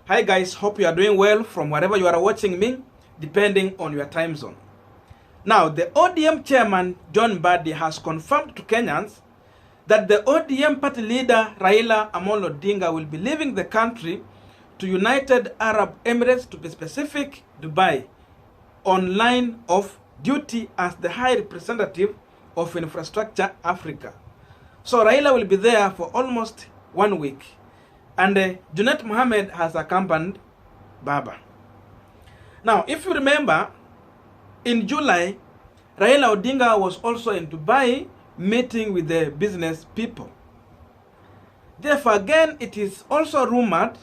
Hi guys, hope you are doing well from wherever you are watching me, depending on your time zone. Now, the ODM chairman, John Mbadi, has confirmed to Kenyans that the ODM party leader, Raila Odinga, will be leaving the country to United Arab Emirates, to be specific, Dubai, on line of duty as the High Representative of Infrastructure Africa. So Raila will be there for almost 1 week. And Junet Mohammed has accompanied Baba. Now, if you remember, in July, Raila Odinga was also in Dubai meeting with the business people. Therefore, again, it is also rumored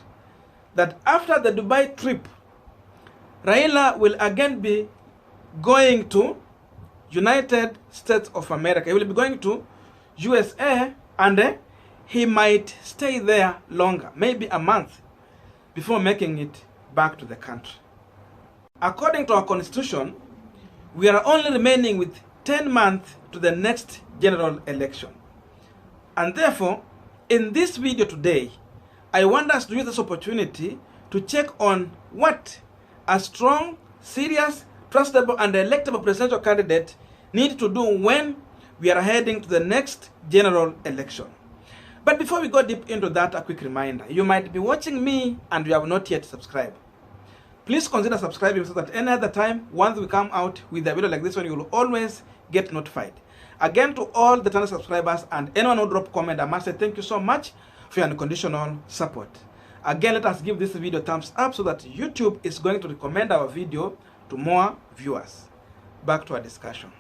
that after the Dubai trip, Raila will again be going to United States of America. He will be going to USA, and he might stay there longer, maybe a month, before making it back to the country. According to our constitution, we are only remaining with 10 months to the next general election. And therefore, in this video today, I want us to use this opportunity to check on what a strong, serious, trustable, and electable presidential candidate need to do when we are heading to the next general election. But before we go deep into that, a quick reminder. You might be watching me and you have not yet subscribed. Please consider subscribing so that any other time, once we come out with a video like this one, you will always get notified. Again, to all the channel subscribers and anyone who drop comment, I must say thank you so much for your unconditional support. Again, let us give this video a thumbs up so that YouTube is going to recommend our video to more viewers. Back to our discussion.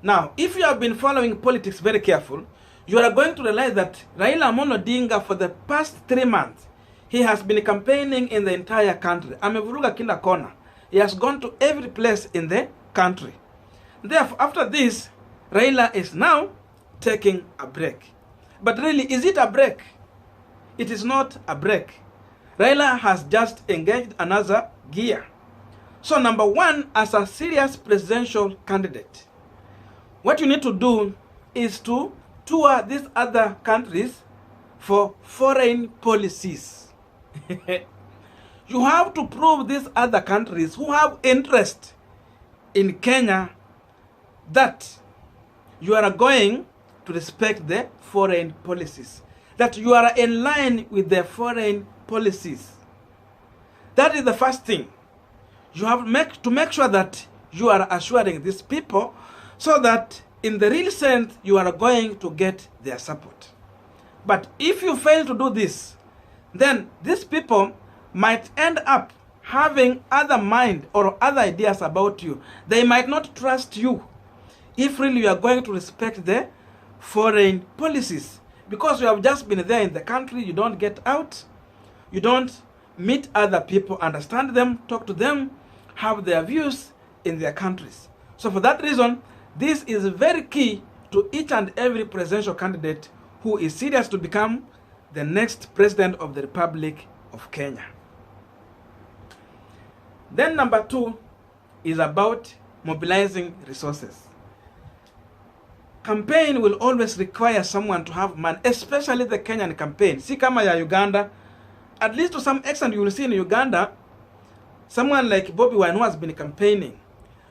Now, if you have been following politics very careful, you are going to realize that Raila Odinga, for the past 3 months, he has been campaigning in the entire country. Amevuruga kila kona. He has gone to every place in the country. Therefore, after this, Raila is now taking a break. But really, is it a break? It is not a break. Raila has just engaged another gear. So number one, as a serious presidential candidate, what you need to do is to tour these other countries for foreign policies. You have to prove these other countries who have interest in Kenya that you are going to respect the foreign policies, that you are in line with their foreign policies. That is the first thing. You have to make sure that you are assuring these people so that in the real sense, you are going to get their support. But if you fail to do this, then these people might end up having other mind or other ideas about you. They might not trust you if really you are going to respect the foreign policies. Because you have just been there in the country, you don't get out, you don't meet other people, understand them, talk to them, have their views in their countries. So for that reason, this is very key to each and every presidential candidate who is serious to become the next president of the Republic of Kenya. Then number two is about mobilizing resources. Campaign will always require someone to have money, especially the Kenyan campaign. See kama ya Uganda, at least to some extent you will see in Uganda, someone like Bobby Wine who has been campaigning.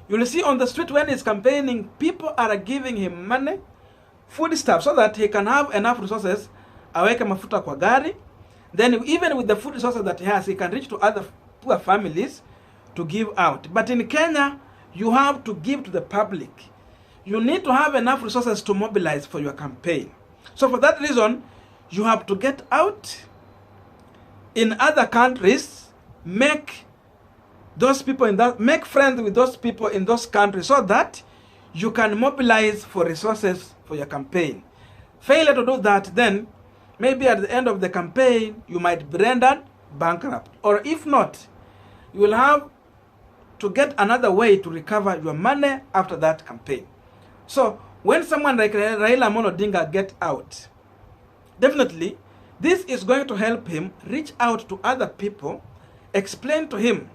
You will see on the street when he's campaigning, people are giving him money, food stuff, so that he can have enough resources, aweke mafuta kwa gari. Then even with the food resources that he has, he can reach to other poor families to give out. But in Kenya, you have to give to the public. You need to have enough resources to mobilize for your campaign. So for that reason, you have to get out in other countries, make friends with those people in those countries so that you can mobilize for resources for your campaign. Failure to do that, then maybe at the end of the campaign, you might be rendered bankrupt. Or if not, you will have to get another way to recover your money after that campaign. So when someone like Raila Odinga gets out, definitely this is going to help him reach out to other people, explain to him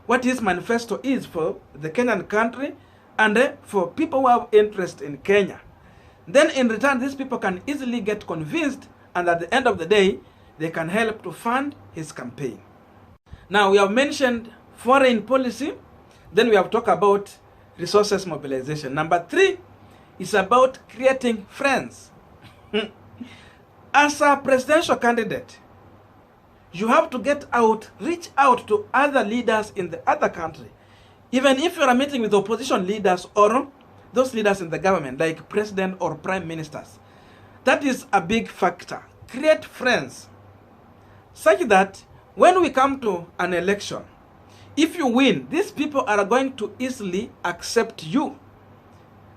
what his manifesto is for the Kenyan country and for people who have interest in Kenya. Then in return, these people can easily get convinced, and at the end of the day, they can help to fund his campaign. Now, we have mentioned foreign policy. Then we have talked about resources mobilization. Number 3 is about creating friends. As a presidential candidate, you have to get out, reach out to other leaders in the other country. Even if you are meeting with opposition leaders or those leaders in the government, like president or prime ministers. That is a big factor. Create friends such that when we come to an election, if you win, these people are going to easily accept you.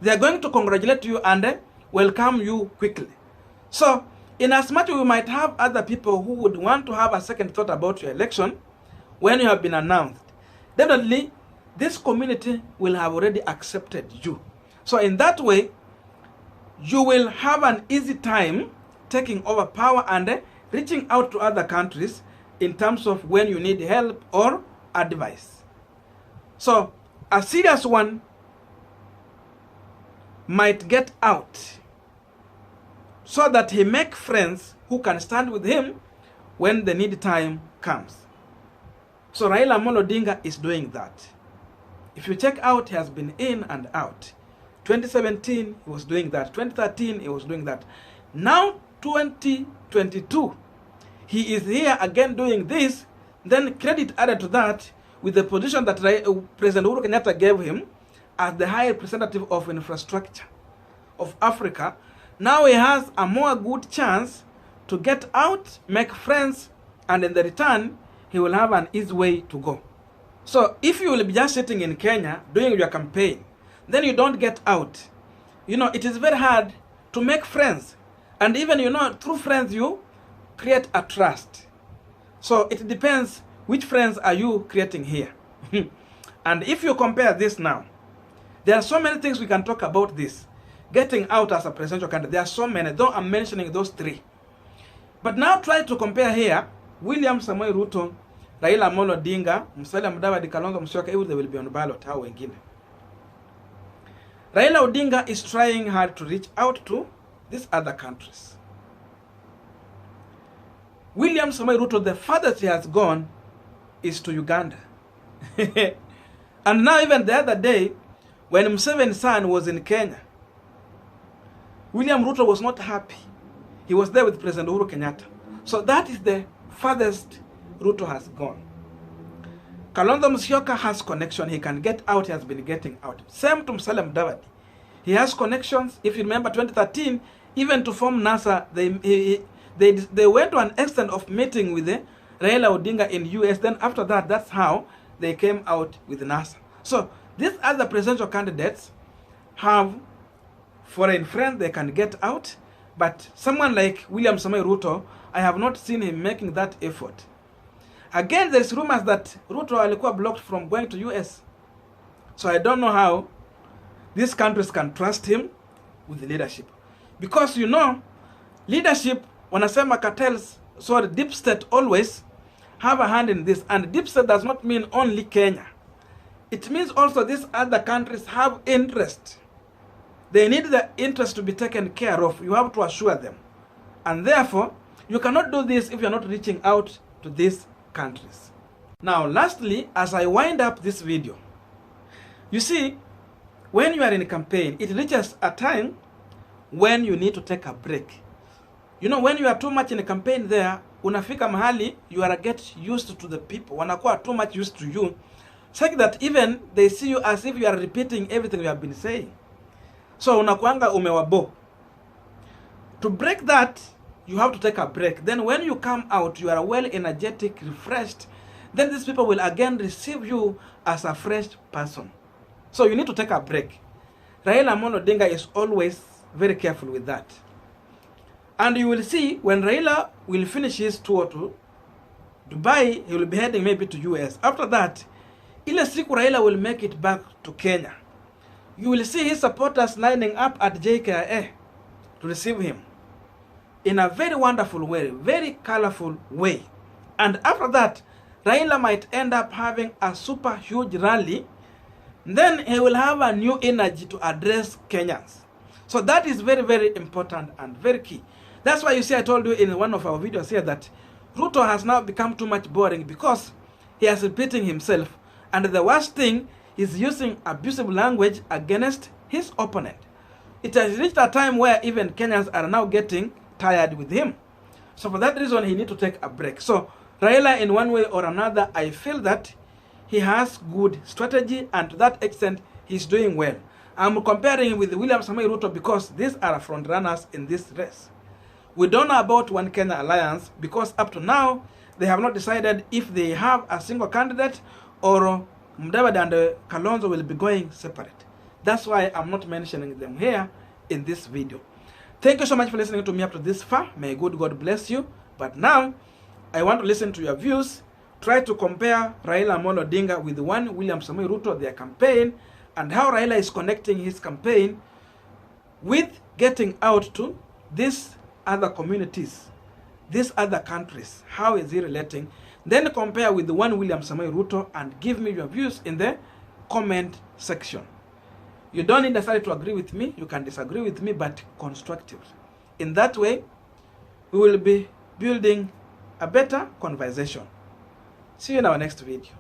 They are going to congratulate you and welcome you quickly. So, in as much we might have other people who would want to have a second thought about your election when you have been announced, definitely this community will have already accepted you. So in that way, you will have an easy time taking over power and reaching out to other countries in terms of when you need help or advice. So a serious one might get out so that he make friends who can stand with him when the need time comes. So Raila Odinga is doing that. If you check out, he has been in and out. 2017, he was doing that. 2013, he was doing that. Now, 2022, he is here again doing this. Then credit added to that with the position that President Uhuru Kenyatta gave him as the High Representative of Infrastructure of Africa. Now he has a more good chance to get out, make friends, and in the return, he will have an easy way to go. So if you will be just sitting in Kenya doing your campaign, then you don't get out. It is very hard to make friends. And even, through friends, you create a trust. So it depends which friends are you creating here. And if you compare this now, there are so many things we can talk about this. Getting out as a presidential candidate, there are so many, though I'm mentioning those 3. But now try to compare here, William Samoei Ruto, Raila Odinga, Musalia Mudavadi, Kalonzo Musyoka, they will be on the ballot. How wengine? Raila Odinga is trying hard to reach out to these other countries. William Samoei Ruto, the farthest he has gone is to Uganda. And now even the other day, when Museveni's son was in Kenya, William Ruto was not happy. He was there with President Uhuru Kenyatta. So that is the farthest Ruto has gone. Kalonzo Musyoka has connection. He can get out. He has been getting out. Same to Musalia Mudavadi. He has connections. If you remember 2013, even to form NASA, they went to an extent of meeting with Raila Odinga in US. Then after that, that's how they came out with NASA. So these other presidential candidates have foreign friends. They can get out. But someone like William Samoei Ruto, I have not seen him making that effort. Again, there's rumors that Ruto alikuwa blocked from going to US. So I don't know how these countries can trust him with the leadership. Because leadership, wanasema cartels, deep state always have a hand in this. And deep state does not mean only Kenya. It means also these other countries have interest. They need the interest to be taken care of. You have to assure them. And therefore, you cannot do this if you're not reaching out to these countries. Now, lastly, as I wind up this video, you see, when you are in a campaign, it reaches a time when you need to take a break. When you are too much in a campaign there, unafika mahali, you are get used to the people. Wanakuwa too much used to you, such that even they see you as if you are repeating everything you have been saying. So unakuanga umewabo. To break that, you have to take a break. Then when you come out, you are well energetic, refreshed. Then these people will again receive you as a fresh person. So you need to take a break. Raila Odinga is always very careful with that. And you will see when Raila will finish his tour to Dubai, he will be heading maybe to US. After that, ile siku Raila will make it back to Kenya. You will see his supporters lining up at JKIA to receive him in a very wonderful way, very colorful way. And after that, Raila might end up having a super huge rally. Then he will have a new energy to address Kenyans. So that is very, very important and very key. That's why you see I told you in one of our videos here that Ruto has now become too much boring, because he is repeating himself. And the worst thing is using abusive language against his opponent. It has reached a time where even Kenyans are now getting tired with him. So for that reason, he needs to take a break. So Raila, in one way or another, I feel that he has good strategy, and to that extent, he's doing well. I'm comparing him with William Samoei Ruto because these are front runners in this race. We don't know about One Kenya Alliance because up to now, they have not decided if they have a single candidate or Mudavadi and Kalonzo will be going separate. That's why I'm not mentioning them here in this video. Thank you so much for listening to me up to this far. May good God bless you. But now, I want to listen to your views. Try to compare Raila Odinga with one William Samoei Ruto, their campaign, and how Raila is connecting his campaign with getting out to these other communities, these other countries. How is he relating? Then compare with the one William Samoei Ruto and give me your views in the comment section. You don't need necessarily to agree with me. You can disagree with me, but constructively. In that way, we will be building a better conversation. See you in our next video.